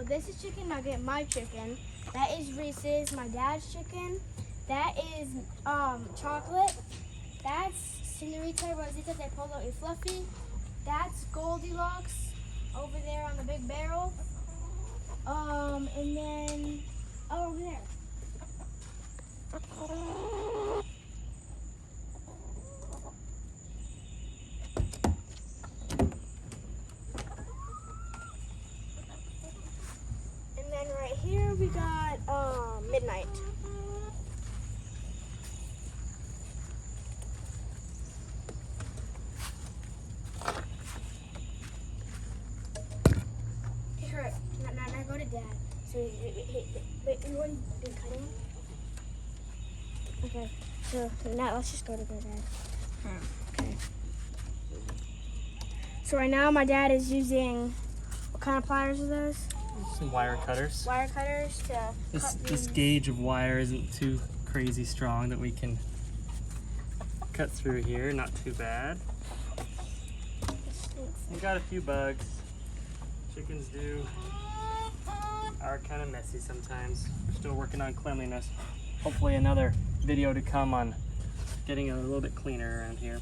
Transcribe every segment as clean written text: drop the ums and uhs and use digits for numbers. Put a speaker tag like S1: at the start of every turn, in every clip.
S1: So this is chicken nugget, my chicken. That is Reese's, my dad's chicken. That is chocolate. That's Senorita Rosita de Polo y Fluffy. That's Goldilocks over there on the big barrel. And then over there. And then right here we got Midnight. Here, now go to Dad. So wait, you want to do cutting? Okay, so now let's just go to Dad. Okay. So right now my dad is using, what kind of pliers are those?
S2: Some wire cutters.
S1: Wire cutters to cut
S2: This gauge of wire isn't too crazy strong that we can cut through here. Not too bad. We got a few bugs. Chickens are kind of messy sometimes. We're still working on cleanliness. Hopefully another video to come on getting it a little bit cleaner around here.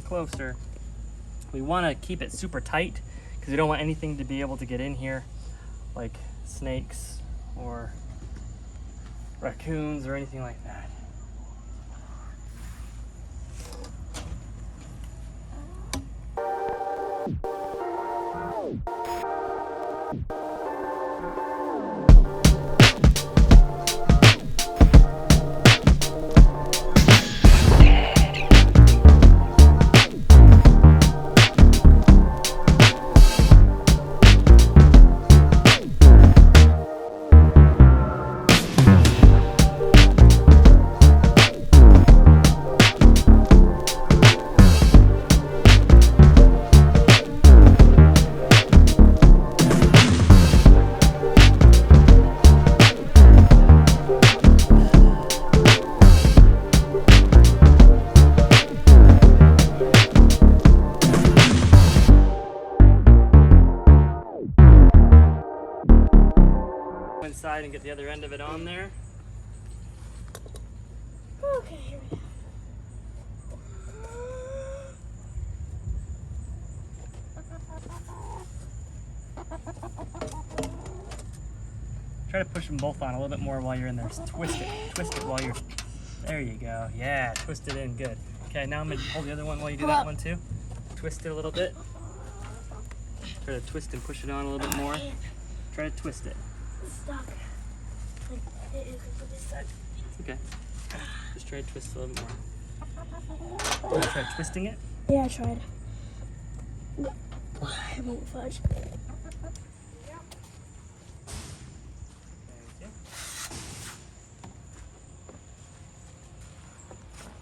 S2: Closer. We want to keep it super tight because we don't want anything to be able to get in here, like snakes or raccoons or anything like that. Inside and get the other end of it on there.
S1: Okay, here we go.
S2: Try to push them both on a little bit more while you're in there. Just twist it while you're, there you go. Yeah, twist it in, good. Okay, now I'm gonna hold the other one while you do that one too. Twist it a little bit. Try to twist and push it on a little bit more. Try to twist it.
S1: It's stuck. It is completely stuck.
S2: Okay. Just try to twist it a little bit more. You want to try twisting it?
S1: Yeah, I tried. I won't fudge.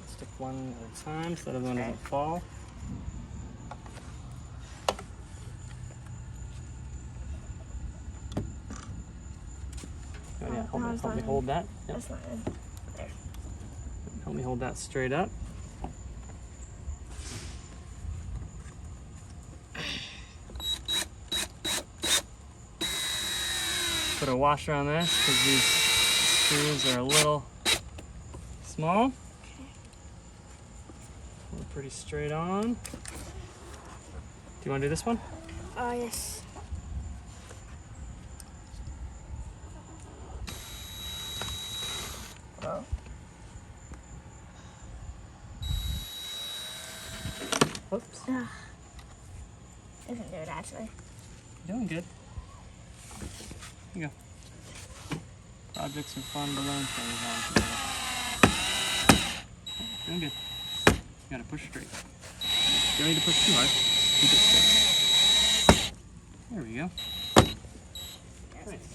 S2: Stick one at a time so that other one doesn't fall. Oh yeah, help me hold that. Yep.
S1: That's not in. There.
S2: Help me hold that straight up. Put a washer on this because these screws are a little small.
S1: Okay.
S2: We're pretty straight on. Do you want to do this one?
S1: Yes. Oh.
S2: Whoops.
S1: Doesn't do it actually.
S2: You're doing good. Here you go. Projects are fun to learn things on together. Doing good. You gotta push straight. You don't need to push too hard. Keep it straight. There we go. Nice.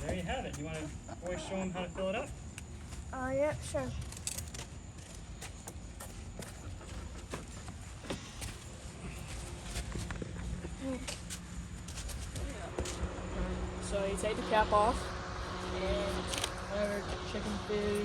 S2: There you have it. You want to boys show them how to fill it up?
S1: Yeah, sure.
S3: So you take the cap off and whatever chicken food